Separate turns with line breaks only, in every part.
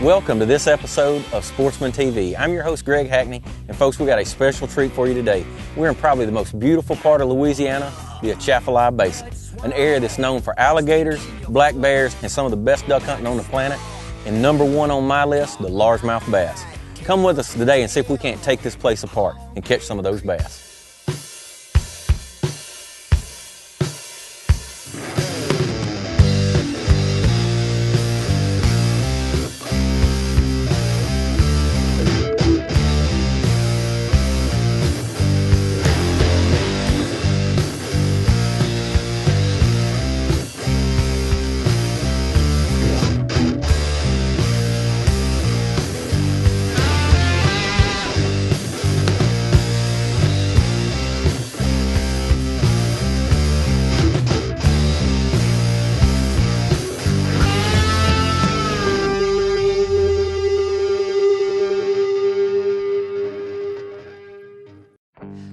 Welcome to this episode of Sportsman TV. I'm your host, Greg Hackney, and folks, we got a special treat for you today. We're in probably the most beautiful part of Louisiana, the Atchafalaya Basin, an area that's known for alligators, black bears, and some of the best duck hunting on the planet. And number one on my list, the largemouth bass. Come with us today and see if we can't take this place apart and catch some of those bass.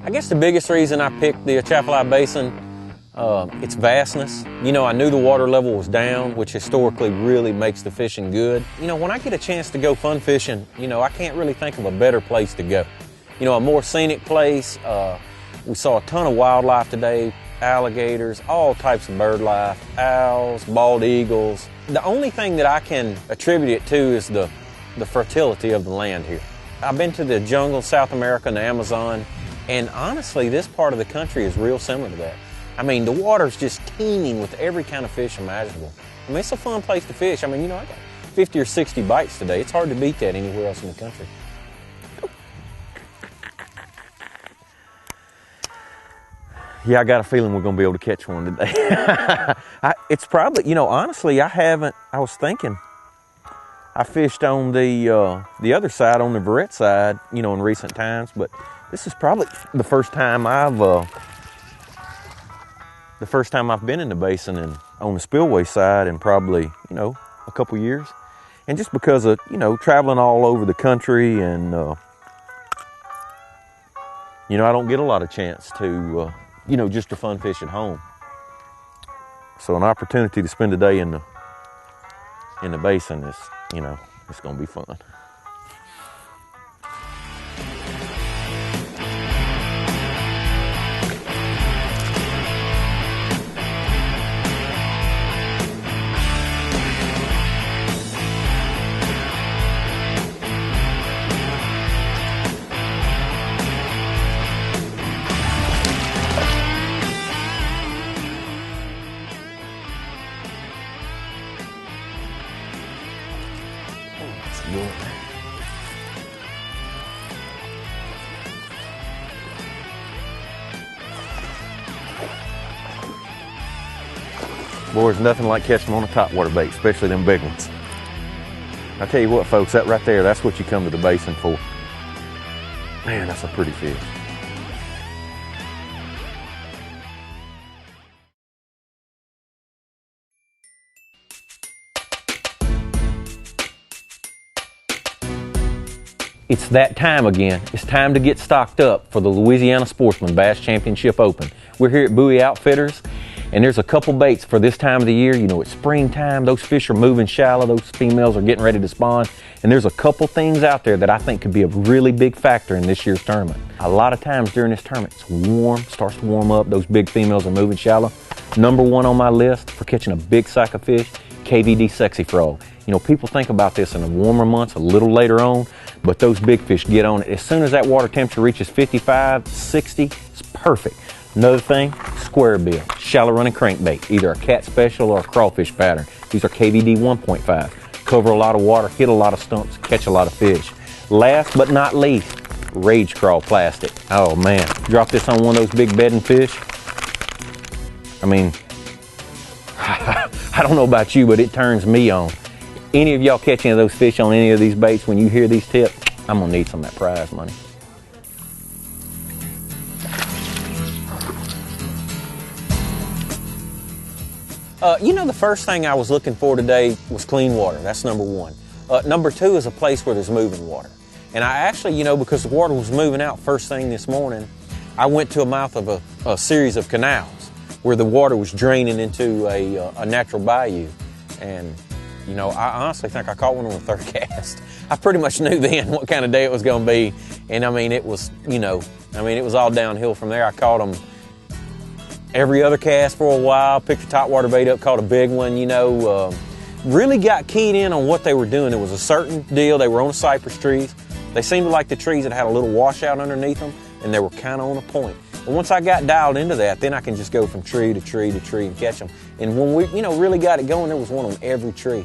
I guess the biggest reason I picked the Atchafalaya Basin, its vastness. You know, I knew the water level was down, which historically really makes the fishing good. You know, when I get a chance to go fun fishing, you know, I can't really think of a better place to go. You know, a more scenic place. We saw a ton of wildlife today, alligators, all types of bird life, owls, bald eagles. The only thing that I can attribute it to is the fertility of the land here. I've been to the jungle, South America, and the Amazon. And honestly, this part of the country is real similar to that. I mean, the water's just teeming with every kind of fish imaginable. I mean, it's a fun place to fish. I mean, you know, I got 50 or 60 bites today. It's hard to beat that anywhere else in the country. Yeah, I got a feeling we're going to be able to catch one today. It's probably, you know, honestly, I was thinking, I fished on the other side, on the Verret side, you know, in recent times, but this is probably the first time I've been in the basin and on the spillway side in probably, you know, a couple years. And just because of, you know, traveling all over the country and, you know, I don't get a lot of chance to, you know, just to fun fish at home. So an opportunity to spend a day in the basin is, you know, it's going to be fun. Boy, there's nothing like catching them on a topwater bait, especially them big ones. I tell you what, folks, that right there, that's what you come to the basin for. Man, that's a pretty fish. It's that time again. It's time to get stocked up for the Louisiana Sportsman Bass Championship Open. We're here at Bowie Outfitters, and there's a couple baits for this time of the year. You know, it's springtime, those fish are moving shallow, those females are getting ready to spawn, and there's a couple things out there that I think could be a really big factor in this year's tournament. A lot of times during this tournament, it's warm, starts to warm up, those big females are moving shallow. Number one on my list for catching a big sack of fish, KVD Sexy Frog. You know, people think about this in the warmer months, a little later on, but those big fish get on it. As soon as that water temperature reaches 55, 60, it's perfect. Another thing, square bill, shallow running crankbait, either a cat special or a crawfish pattern. These are KVD 1.5. Cover a lot of water, hit a lot of stumps, catch a lot of fish. Last but not least, Rage Crawl plastic. Oh man, drop this on one of those big bedding fish. I mean, I don't know about you, but it turns me on. Any of y'all catch any of those fish on any of these baits, when you hear these tips, I'm gonna need some of that prize money. You know, the first thing I was looking for today was clean water. That's number one. Number two is a place where there's moving water. And I actually, you know, because the water was moving out first thing this morning, I went to a mouth of a series of canals where the water was draining into a natural bayou. And You know, I honestly think I caught one on the third cast. I pretty much knew then what kind of day it was going to be. And I mean, it was, you know, I mean, it was all downhill from there. I caught them every other cast for a while, picked a topwater bait up, caught a big one, you know. Really got keyed in on what they were doing. It was a certain deal. They were on cypress trees. They seemed to like the trees that had a little washout underneath them, and they were kind of on a point. And once I got dialed into that, then I can just go from tree to tree to tree and catch them. And when we, you know, really got it going, there was one on every tree.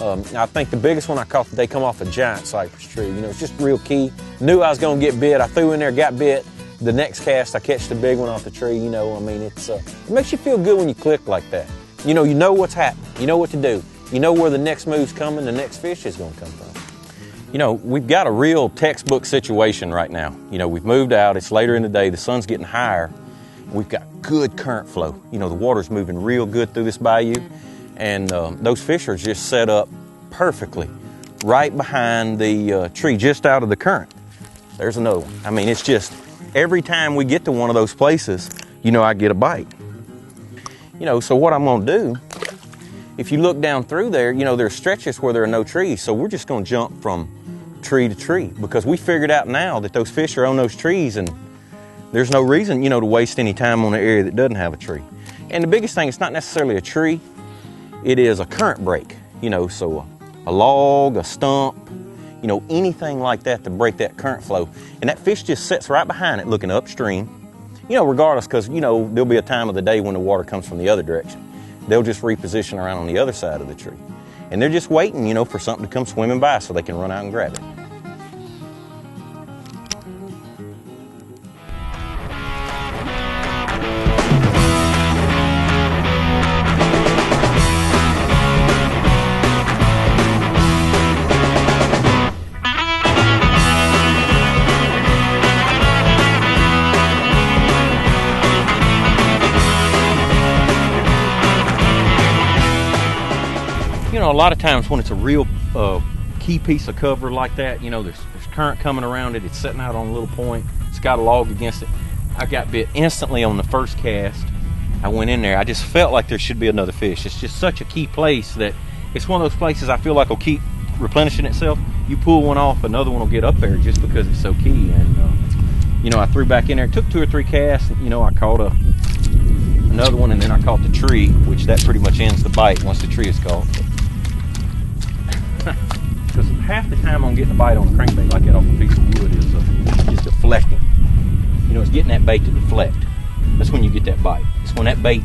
I think the biggest one I caught today come off a giant cypress tree. You know, it's just real key. Knew I was going to get bit. I threw in there, got bit. The next cast, I catch the big one off the tree. You know, I mean, it makes you feel good when you click like that. You know what's happening. You know what to do. You know where the next move's coming, the next fish is going to come from. You know, we've got a real textbook situation right now. You know, we've moved out, it's later in the day, the sun's getting higher. We've got good current flow. You know, the water's moving real good through this bayou, and those fish are just set up perfectly right behind the tree, just out of the current. There's another one. I mean, it's just, every time we get to one of those places, you know, I get a bite. You know, so what I'm going to do, if you look down through there, you know, there's stretches where there are no trees, so we're just going to jump from tree to tree because we figured out now that those fish are on those trees, and there's no reason, you know, to waste any time on an area that doesn't have a tree. And the biggest thing, it's not necessarily a tree, it is a current break, you know, so a log, a stump, you know, anything like that to break that current flow. And that fish just sits right behind it looking upstream, you know, regardless, because, you know, there'll be a time of the day when the water comes from the other direction. They'll just reposition around on the other side of the tree. And they're just waiting, you know, for something to come swimming by so they can run out and grab it. You know, a lot of times when it's a real key piece of cover like that, you know, there's current coming around it, it's sitting out on a little point, it's got a log against it. I got bit instantly on the first cast. I went in there, I just felt like there should be another fish. It's just such a key place that it's one of those places I feel like will keep replenishing itself. You pull one off, another one will get up there just because it's so key. And you know, I threw back in there, it took 2 or 3 casts, you know, I caught another one, and then I caught the tree, which that pretty much ends the bite once the tree is caught. Because half the time I'm getting a bite on a crankbait like that off a piece of wood is deflecting. You know, it's getting that bait to deflect. That's when you get that bite. It's when that bait,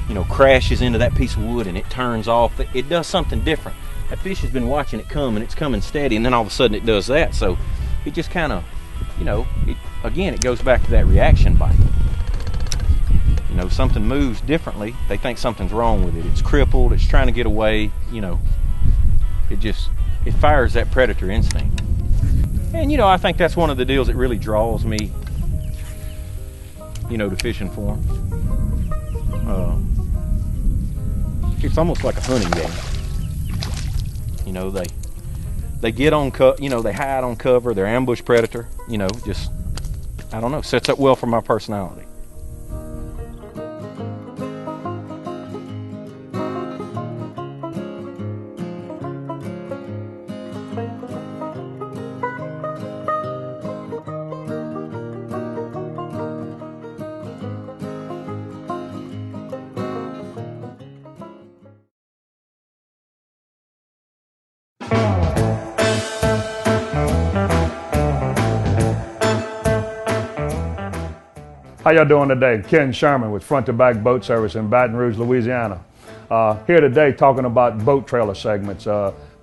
you know, crashes into that piece of wood and it turns off. It does something different. That fish has been watching it come, and it's coming steady, and then all of a sudden it does that. So it just kind of, you know, again, it goes back to that reaction bite. You know, something moves differently, they think something's wrong with it. It's crippled, it's trying to get away, you know. It fires that predator instinct. And, you know, I think that's one of the deals that really draws me, you know, to fishing for them. It's almost like a hunting game. You know, they get on, you know, they hide on cover, they're ambush predator, you know, just, I don't know, sets up well for my personality.
How y'all doing today? Ken Sherman with Front to Back Boat Service in Baton Rouge, Louisiana. Here today talking about boat trailer segments,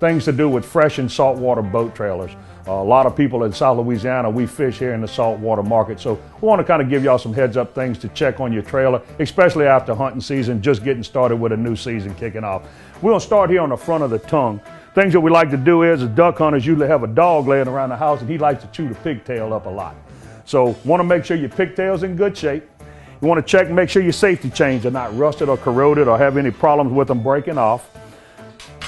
things to do with fresh and saltwater boat trailers. A lot of people in South Louisiana, we fish here in the saltwater market, so we want to kind of give y'all some heads up things to check on your trailer, especially after hunting season, just getting started with a new season kicking off. We're going to start here on the front of the tongue. Things that we like to do is, as duck hunters usually have a dog laying around the house, and he likes to chew the pigtail up a lot. So want to make sure your pigtail's in good shape. You want to check and make sure your safety chains are not rusted or corroded or have any problems with them breaking off.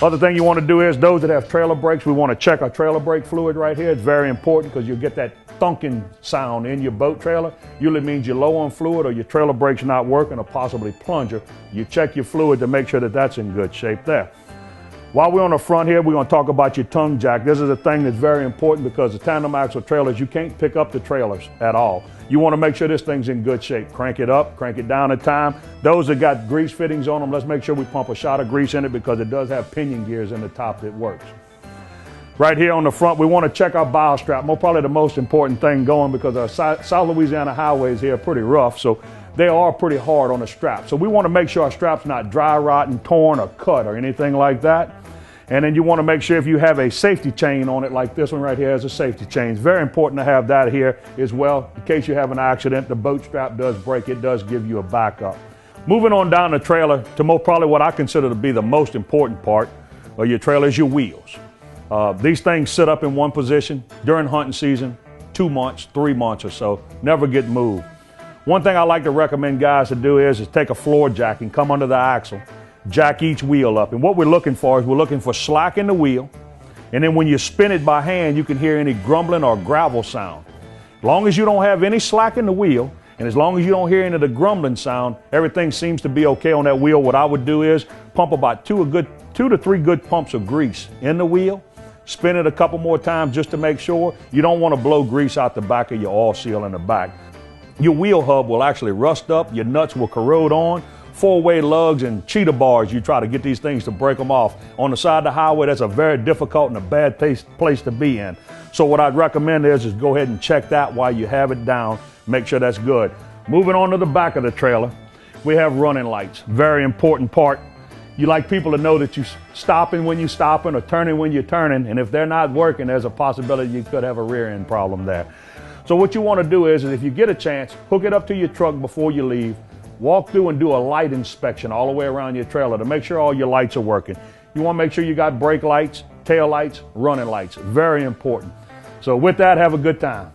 Other thing you want to do is those that have trailer brakes, we want to check our trailer brake fluid right here. It's very important because you'll get that thunking sound in your boat trailer. Usually means you're low on fluid or your trailer brake's not working or possibly plunger. You check your fluid to make sure that that's in good shape there. While we're on the front here, we're going to talk about your tongue jack. This is a thing that's very important because the tandem axle trailers, you can't pick up the trailers at all. You want to make sure this thing's in good shape. Crank it up, crank it down at time. Those that got grease fittings on them, let's make sure we pump a shot of grease in it because it does have pinion gears in the top that works. Right here on the front, we want to check our bow strap. Probably the most important thing going because our South Louisiana highways here are pretty rough, so they are pretty hard on the strap. So we want to make sure our strap's not dry rotting, torn, or cut or anything like that. And then you want to make sure if you have a safety chain on it, like this one right here has a safety chain. It's very important to have that here as well. In case you have an accident, the boat strap does break, it does give you a backup. Moving on down the trailer to probably what I consider to be the most important part of your trailer is your wheels. These things sit up in one position during hunting season, 2 months, 3 months or so, never get moved. One thing I like to recommend guys to do is take a floor jack and come under the axle, jack each wheel up. And what we're looking for is we're looking for slack in the wheel. And then when you spin it by hand, you can hear any grumbling or gravel sound. As long as you don't have any slack in the wheel, and as long as you don't hear any of the grumbling sound, everything seems to be okay on that wheel. What I would do is pump about 2 to 3 good pumps of grease in the wheel. Spin it a couple more times just to make sure. You don't want to blow grease out the back of your oil seal in the back. Your wheel hub will actually rust up, your nuts will corrode on. 4-way lugs and cheetah bars, you try to get these things to break them off. On the side of the highway, that's a very difficult and a bad place to be in. So what I'd recommend is go ahead and check that while you have it down. Make sure that's good. Moving on to the back of the trailer, we have running lights. Very important part. You like people to know that you're stopping when you're stopping or turning when you're turning. And if they're not working, there's a possibility you could have a rear end problem there. So what you want to do is if you get a chance, hook it up to your truck before you leave. Walk through and do a light inspection all the way around your trailer to make sure all your lights are working. You want to make sure you got brake lights, tail lights, running lights. Very important. So with that, have a good time.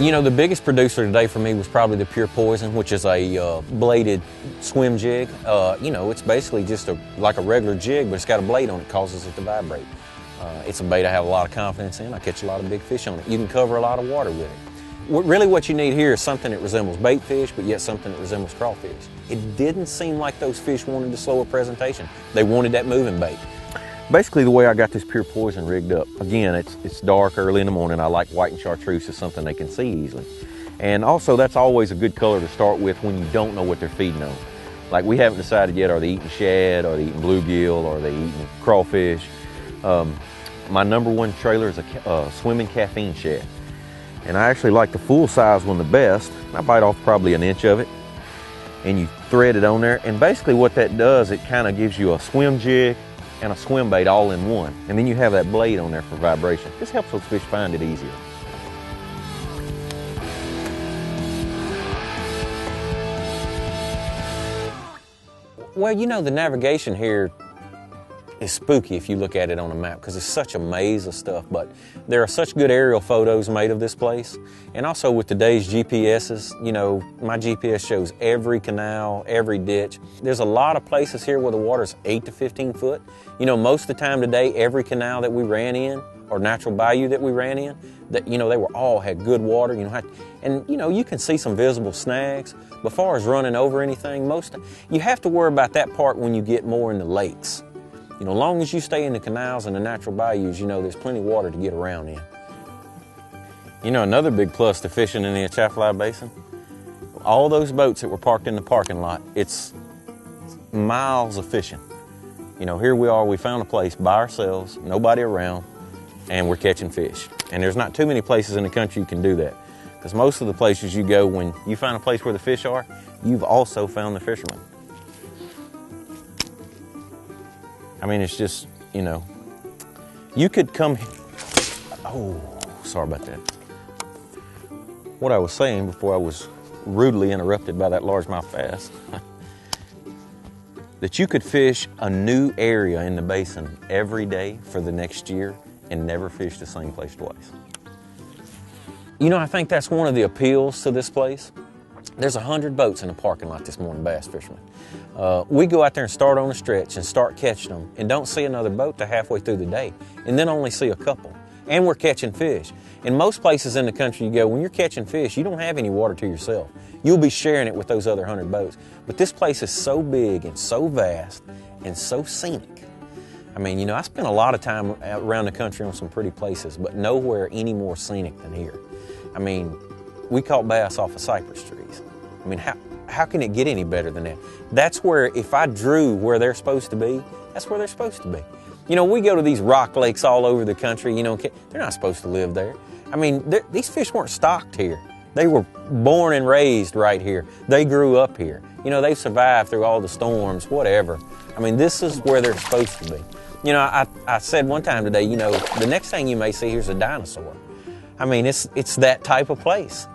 You know, the biggest producer today for me was probably the Pure Poison, which is a bladed swim jig. You know, it's basically just like a regular jig, but it's got a blade on it, causes it to vibrate. It's a bait I have a lot of confidence in. I catch a lot of big fish on it. You can cover a lot of water with it. Really what you need here is something that resembles bait fish, but yet something that resembles crawfish. It didn't seem like those fish wanted the slower presentation. They wanted that moving bait. Basically the way I got this Pure Poison rigged up, again, it's dark early in the morning. I like white and chartreuse as something they can see easily. And also that's always a good color to start with when you don't know what they're feeding on. Like we haven't decided yet, are they eating shad, are they eating bluegill, are they eating crawfish? My number one trailer is a swimming caffeine shad. And I actually like the full size one the best. I bite off probably an inch of it and you thread it on there. And basically what that does, it kind of gives you a swim jig and a swim bait all in one. And then you have that blade on there for vibration. This helps those fish find it easier. Well, you know, the navigation here is spooky if you look at it on a map because it's such a maze of stuff, but there are such good aerial photos made of this place. And also with today's GPSs, you know, my GPS shows every canal, every ditch. There's a lot of places here where the water's 8 to 15 foot. You know, most of the time today, every canal that we ran in or natural bayou that we ran in, that, you know, they were all had good water, you know, and you know, you can see some visible snags. But as far as running over anything, you have to worry about that part when you get more in the lakes. You know, as long as you stay in the canals and the natural bayous, you know, there's plenty of water to get around in. You know, another big plus to fishing in the Atchafalaya Basin, all those boats that were parked in the parking lot, it's miles of fishing. You know, here we are, we found a place by ourselves, nobody around, and we're catching fish. And there's not too many places in the country you can do that. Because most of the places you go, when you find a place where the fish are, you've also found the fishermen. I mean, it's just, you know, you could come, oh, sorry about that. What I was saying before I was rudely interrupted by that largemouth bass, that you could fish a new area in the basin every day for the next year and never fish the same place twice. You know, I think that's one of the appeals to this place. There's 100 boats in the parking lot this morning, bass fishermen. We go out there and start on a stretch and start catching them and don't see another boat till halfway through the day, and then only see a couple. And we're catching fish. In most places in the country you go, when you're catching fish, you don't have any water to yourself. You'll be sharing it with those other 100 boats. But this place is so big and so vast and so scenic. I mean, you know, I spent a lot of time around the country on some pretty places, but nowhere any more scenic than here. I mean, we caught bass off of cypress trees. I mean, how can it get any better than that? That's where, if I drew where they're supposed to be, that's where they're supposed to be. You know, we go to these rock lakes all over the country, you know, they're not supposed to live there. I mean, these fish weren't stocked here. They were born and raised right here. They grew up here. You know, they've survived through all the storms, whatever. I mean, this is where they're supposed to be. You know, I said one time today, you know, the next thing you may see here is a dinosaur. I mean, it's that type of place.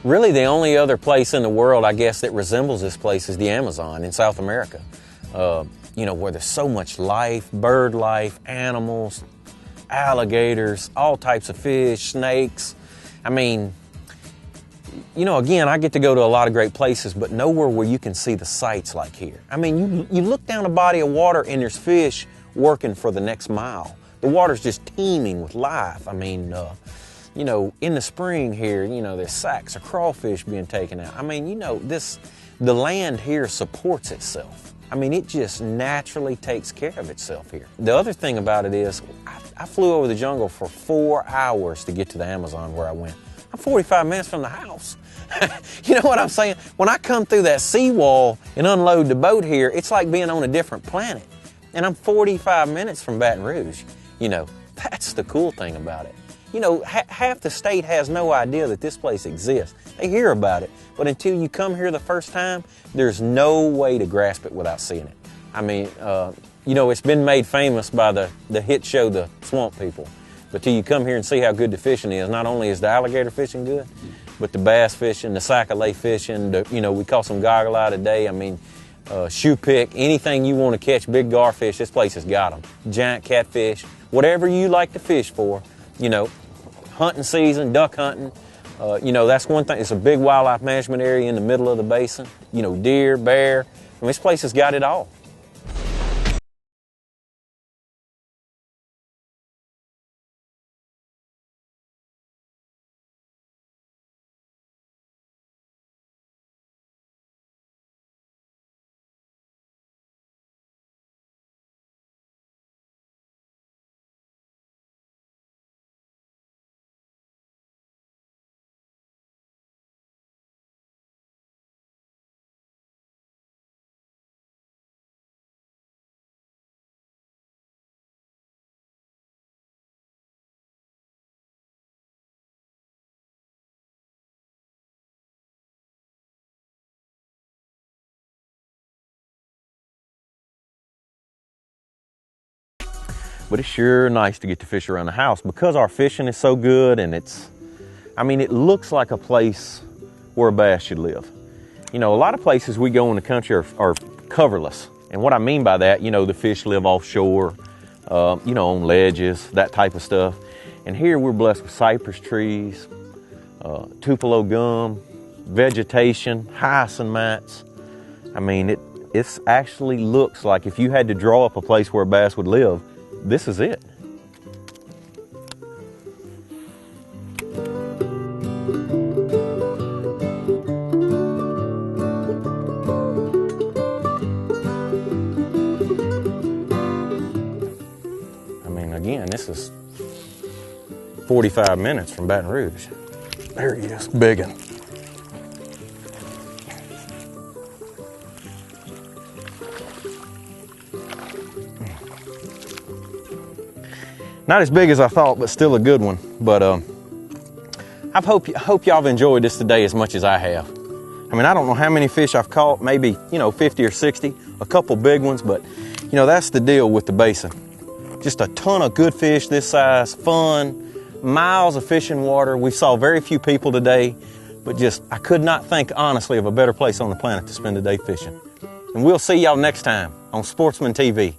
Really, the only other place in the world, I guess, that resembles this place is the Amazon in South America. You know, where there's so much life, bird life, animals, alligators, all types of fish, snakes. I mean, you know, again, I get to go to a lot of great places, but nowhere where you can see the sights like here. I mean, you look down a body of water and there's fish working for the next mile. The water's just teeming with life. I mean, you know, in the spring here, you know, there's sacks of crawfish being taken out. I mean, you know, the land here supports itself. I mean, it just naturally takes care of itself here. The other thing about it is, I flew over the jungle for 4 hours to get to the Amazon where I went. I'm 45 minutes from the house. You know what I'm saying? When I come through that seawall and unload the boat here, it's like being on a different planet. And I'm 45 minutes from Baton Rouge. You know, that's the cool thing about it. You know, half the state has no idea that this place exists. They hear about it, but until you come here the first time, there's no way to grasp it without seeing it. I mean, you know, it's been made famous by the hit show, The Swamp People. But till you come here and see how good the fishing is, not only is the alligator fishing good, but the bass fishing, the sac-a-lait fishing, you know, we caught some goggle-eye today. I mean, shoe pick, anything you want to catch, big garfish, this place has got them. Giant catfish, whatever you like to fish for. You know, hunting season, duck hunting, you know, that's one thing. It's a big wildlife management area in the middle of the basin. You know, deer, bear. I mean, this place has got it all. But it's sure nice to get to fish around the house because our fishing is so good, and I mean, it looks like a place where a bass should live. You know, a lot of places we go in the country are coverless. And what I mean by that, you know, the fish live offshore, you know, on ledges, that type of stuff. And here we're blessed with cypress trees, tupelo gum, vegetation, hyacinth mats. I mean, it actually looks like if you had to draw up a place where a bass would live, this is it. I mean, again, this is 45 minutes from Baton Rouge. There he is, biggin'. Not as big as I thought, but still a good one. But I hope y'all have enjoyed this today as much as I have. I mean, I don't know how many fish I've caught, maybe, you know, 50 or 60, a couple big ones, but, you know, that's the deal with the basin. Just a ton of good fish this size, fun, miles of fishing water. We saw very few people today. but just, I could not think honestly of a better place on the planet to spend a day fishing. And we'll see y'all next time on Sportsman TV.